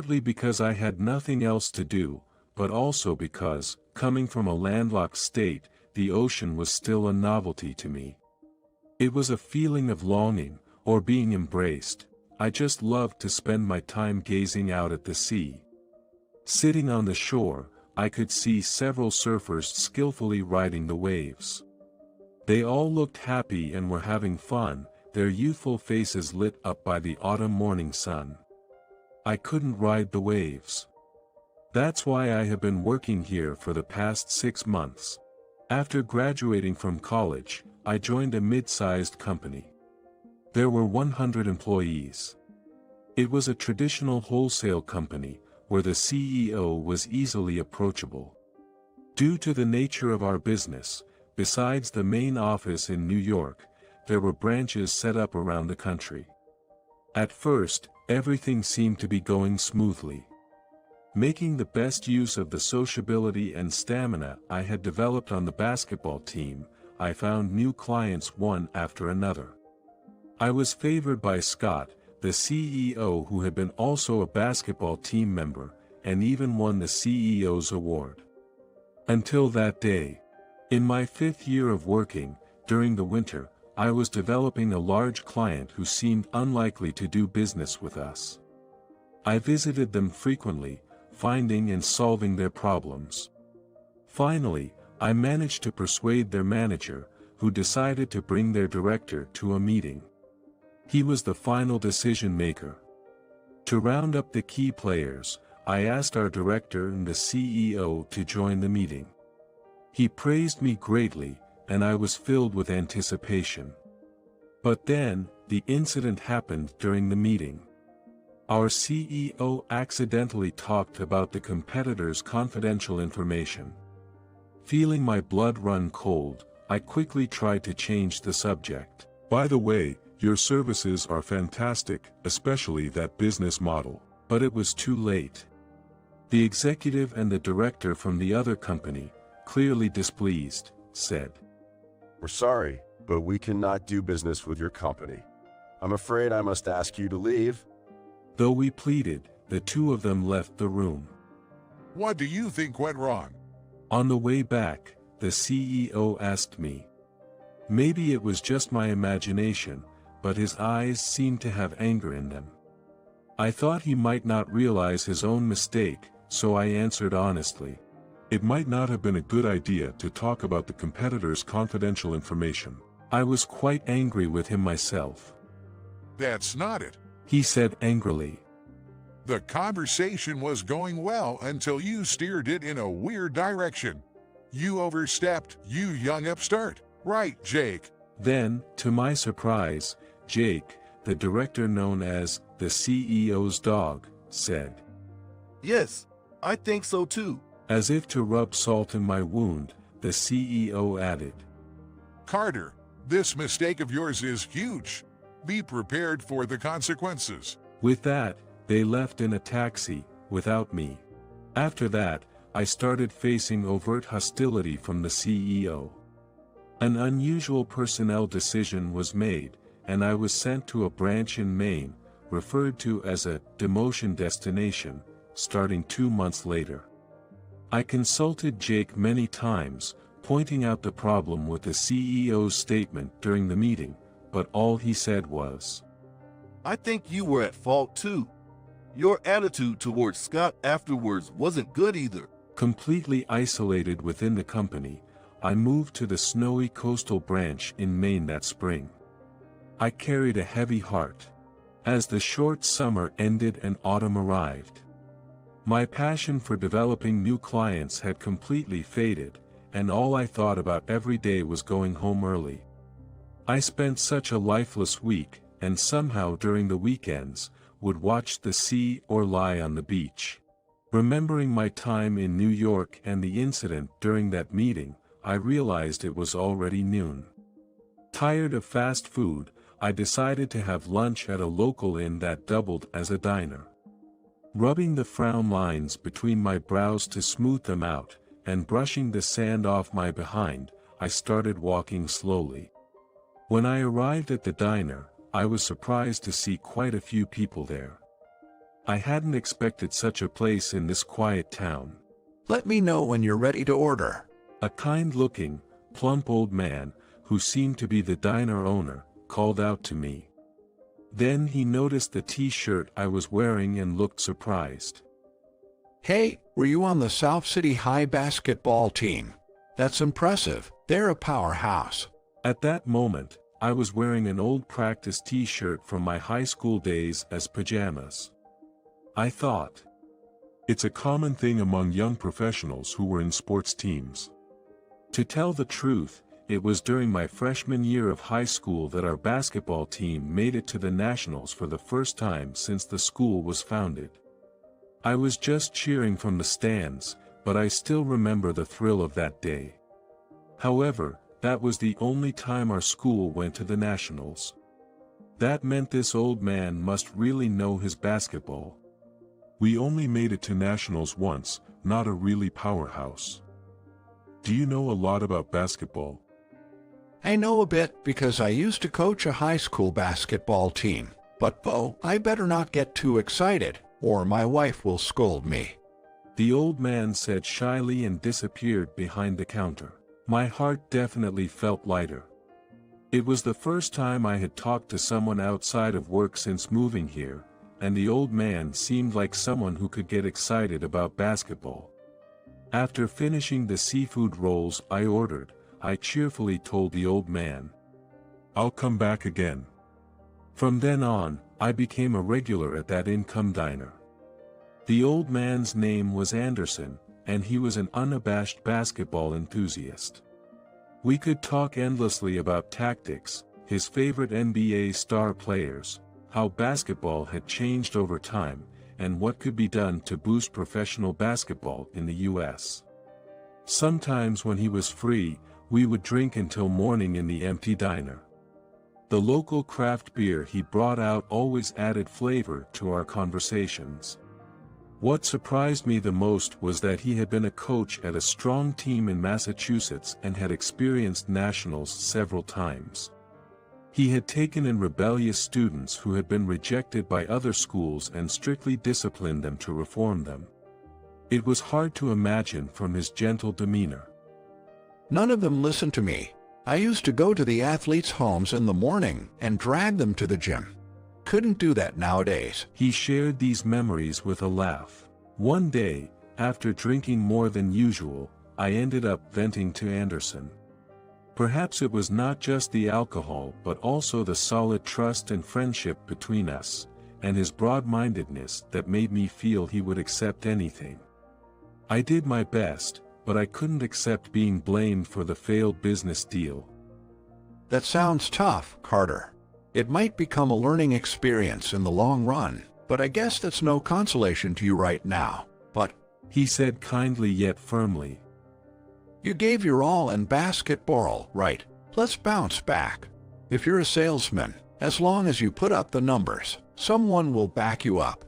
Partly because I had nothing else to do, but also because, coming from a landlocked state, the ocean was still a novelty to me. It was a feeling of longing, or being embraced. I just loved to spend my time gazing out at the sea. Sitting on the shore, I could see several surfers skillfully riding the waves. They all looked happy and were having fun, their youthful faces lit up by the autumn morning sun. I couldn't ride the waves. That's why I have been working here for the past 6 months. After graduating from college, I joined a mid-sized company. There were 100 employees. It was a traditional wholesale company, where the CEO was easily approachable. Due to the nature of our business, besides the main office in New York, there were branches set up around the country. At first, everything seemed to be going smoothly. Making the best use of the sociability and stamina I had developed on the basketball team, I found new clients one after another. I was favored by Scott, the CEO, who had been also a basketball team member, and even won the CEO's award. Until that day. In my 5th year of working, during the winter, I was developing a large client who seemed unlikely to do business with us. I visited them frequently, finding and solving their problems. Finally, I managed to persuade their manager, who decided to bring their director to a meeting. He was the final decision maker. To round up the key players, I asked our director and the CEO to join the meeting. He praised me greatly, and I was filled with anticipation. But then, the incident happened during the meeting. Our CEO accidentally talked about the competitor's confidential information. Feeling my blood run cold, I quickly tried to change the subject. By the way, your services are fantastic, especially that business model. But it was too late. The executive and the director from the other company, clearly displeased, said, "We're sorry, but we cannot do business with your company. I'm afraid I must ask you to leave." Though we pleaded, the two of them left the room. What do you think went wrong? On the way back, the CEO asked me. Maybe it was just my imagination, but his eyes seemed to have anger in them. I thought he might not realize his own mistake, so I answered honestly. It might not have been a good idea to talk about the competitor's confidential information. I was quite angry with him myself. That's not it. He said angrily. The conversation was going well until you steered it in a weird direction. You overstepped, you young upstart. Right, Jake? Then, to my surprise, Jake, the director known as the CEO's dog, said. "Yes, I think so too." As if to rub salt in my wound, the CEO added. "Carter, this mistake of yours is huge. Be prepared for the consequences." With that, they left in a taxi, without me. After that, I started facing overt hostility from the CEO. An unusual personnel decision was made, and I was sent to a branch in Maine, referred to as a demotion destination, starting 2 months later. I consulted Jake many times, pointing out the problem with the CEO's statement during the meeting, but all he said was, "I think you were at fault too. Your attitude towards Scott afterwards wasn't good either." Completely isolated within the company, I moved to the snowy coastal branch in Maine that spring. I carried a heavy heart. As the short summer ended and autumn arrived, my passion for developing new clients had completely faded, and all I thought about every day was going home early. I spent such a lifeless week, and somehow during the weekends, would watch the sea or lie on the beach. Remembering my time in New York and the incident during that meeting, I realized it was already noon. Tired of fast food, I decided to have lunch at a local inn that doubled as a diner. Rubbing the frown lines between my brows to smooth them out, and brushing the sand off my behind, I started walking slowly. When I arrived at the diner, I was surprised to see quite a few people there. I hadn't expected such a place in this quiet town. Let me know when you're ready to order. A kind-looking, plump old man, who seemed to be the diner owner, called out to me. Then he noticed the t-shirt I was wearing and looked surprised. Hey, were you on the South City High basketball team? That's impressive. They're a powerhouse. At that moment, I was wearing an old practice t-shirt from my high school days as pajamas. I thought, It's a common thing among young professionals who were in sports teams. to tell the truth, it was during my freshman year of high school that our basketball team made it to the Nationals for the first time since the school was founded. I was just cheering from the stands, but I still remember the thrill of that day. However, that was the only time our school went to the Nationals. That meant this old man must really know his basketball. We only made it to nationals once, not a really powerhouse. Do you know a lot about basketball? I know a bit because I used to coach a high school basketball team. But Bo, I better not get too excited, or my wife will scold me. The old man said shyly and disappeared behind the counter. My heart definitely felt lighter. It was the first time I had talked to someone outside of work since moving here, and the old man seemed like someone who could get excited about basketball. After finishing the seafood rolls I ordered, I cheerfully told the old man, I'll come back again. From then on, I became a regular at that income diner. The old man's name was Anderson, and he was an unabashed basketball enthusiast. We could talk endlessly about tactics, his favorite NBA star players, how basketball had changed over time, and what could be done to boost professional basketball in the U.S. Sometimes when he was free, we would drink until morning in the empty diner. The local craft beer he brought out always added flavor to our conversations. What surprised me the most was that he had been a coach at a strong team in Massachusetts and had experienced nationals several times. He had taken in rebellious students who had been rejected by other schools and strictly disciplined them to reform them. It was hard to imagine from his gentle demeanor. None of them listened to me. I used to go to the athletes' homes in the morning and drag them to the gym. Couldn't do that nowadays. He shared these memories with a laugh. One day, after drinking more than usual, I ended up venting to Anderson. Perhaps it was not just the alcohol but also the solid trust and friendship between us, and his broad-mindedness that made me feel he would accept anything. I did my best, but I couldn't accept being blamed for the failed business deal. That sounds tough, Carter. It might become a learning experience in the long run, but I guess that's no consolation to you right now. But, he said kindly yet firmly, you gave your all in basketball, right? Let's bounce back. If you're a salesman, as long as you put up the numbers, someone will back you up.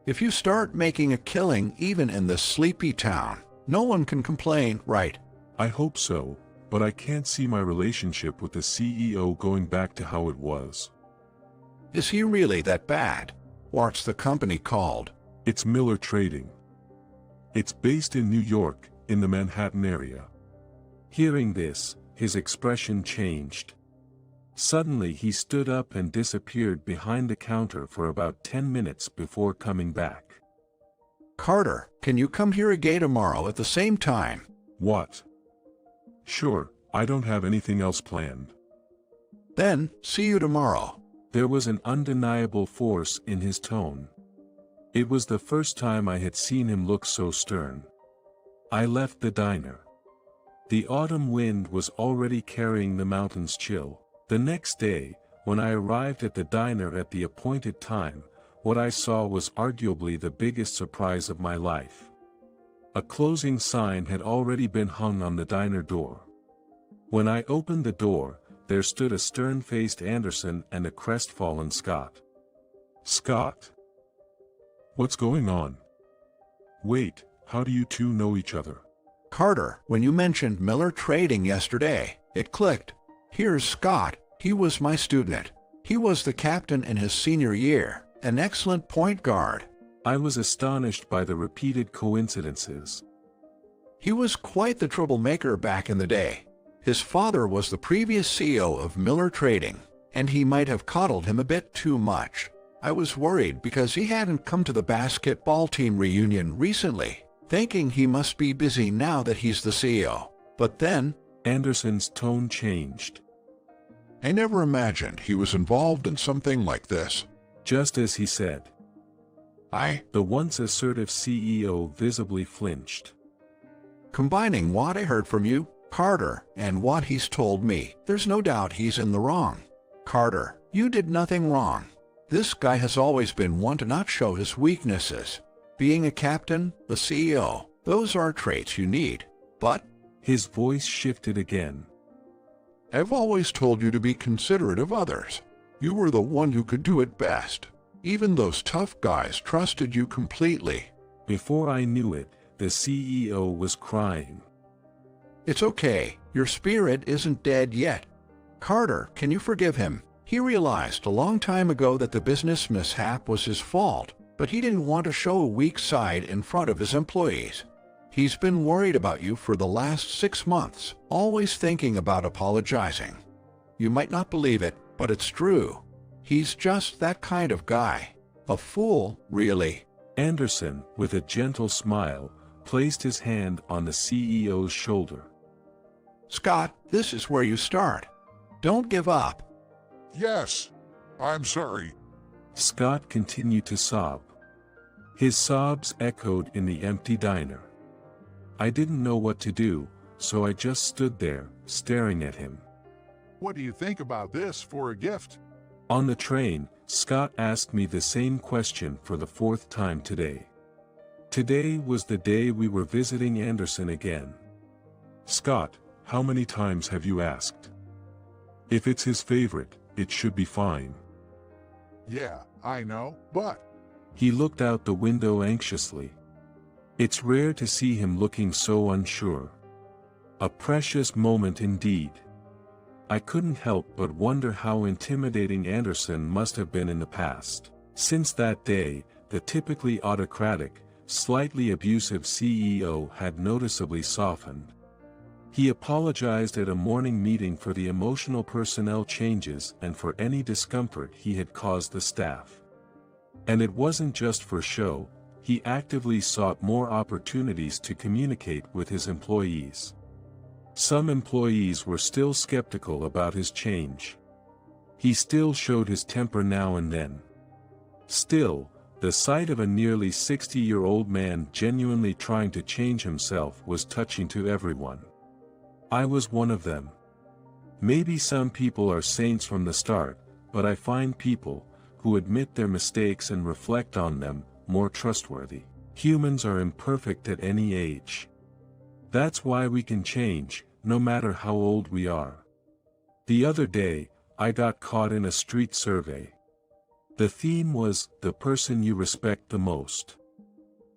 If you start making a killing even in this sleepy town, no one can complain, right? I hope so, but I can't see my relationship with the CEO going back to how it was. Is he really that bad? What's the company called? It's Miller Trading. It's based in New York, in the Manhattan area. Hearing this, his expression changed. Suddenly he stood up and disappeared behind the counter for about 10 minutes before coming back. Carter, can you come here again tomorrow at the same time? What? Sure, I don't have anything else planned. Then, see you tomorrow. There was an undeniable force in his tone. It was the first time I had seen him look so stern. I left the diner. The autumn wind was already carrying the mountain's chill. The next day, when I arrived at the diner at the appointed time, what I saw was arguably the biggest surprise of my life. A closing sign had already been hung on the diner door. When I opened the door, there stood a stern-faced Anderson and a crestfallen Scott. Scott? What's going on? Wait, how do you two know each other? Carter, when you mentioned Miller Trading yesterday, it clicked. Here's Scott. He was my student. He was the captain in his senior year, an excellent point guard. I was astonished by the repeated coincidences. He was quite the troublemaker back in the day. His father was the previous CEO of Miller Trading, and he might have coddled him a bit too much. I was worried because he hadn't come to the basketball team reunion recently, thinking he must be busy now that he's the CEO. But then, Anderson's tone changed. I never imagined he was involved in something like this. Just as he said, The once assertive CEO visibly flinched. Combining what I heard from you, Carter, and what he's told me, there's no doubt he's in the wrong. Carter, you did nothing wrong. This guy has always been one to not show his weaknesses. Being a captain, the CEO, those are traits you need. But His voice shifted again. I've always told you to be considerate of others. You were the one who could do it best. Even those tough guys trusted you completely. Before I knew it, the CEO was crying. It's okay. Your spirit isn't dead yet. Carter, can you forgive him? He realized a long time ago that the business mishap was his fault, but he didn't want to show a weak side in front of his employees. He's been worried about you for the last 6 months, always thinking about apologizing. You might not believe it, but it's true. He's just that kind of guy. A fool, really. Anderson, with a gentle smile, placed his hand on the CEO's shoulder. Scott, this is where you start. Don't give up. Yes, I'm sorry. Scott continued to sob. His sobs echoed in the empty diner. I didn't know what to do, so I just stood there, staring at him. What do you think about this for a gift? On the train, Scott asked me the same question for the 4th time today. Today was the day we were visiting Anderson again. Scott, how many times have you asked? If it's his favorite, it should be fine. Yeah, I know, but He looked out the window anxiously. It's rare to see him looking so unsure. A precious moment indeed. I couldn't help but wonder how intimidating Anderson must have been in the past. Since that day, the typically autocratic, slightly abusive CEO had noticeably softened. He apologized at a morning meeting for the emotional personnel changes and for any discomfort he had caused the staff. And it wasn't just for show, he actively sought more opportunities to communicate with his employees. Some employees were still skeptical about his change. He still showed his temper now and then. Still, the sight of a nearly 60-year-old man genuinely trying to change himself was touching to everyone. I was one of them. Maybe some people are saints from the start, but I find people, who admit their mistakes and reflect on them, more trustworthy. Humans are imperfect at any age. That's why we can change, no matter how old we are. The other day, I got caught in a street survey. The theme was, the person you respect the most.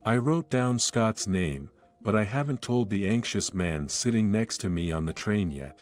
I wrote down Scott's name, but I haven't told the anxious man sitting next to me on the train yet.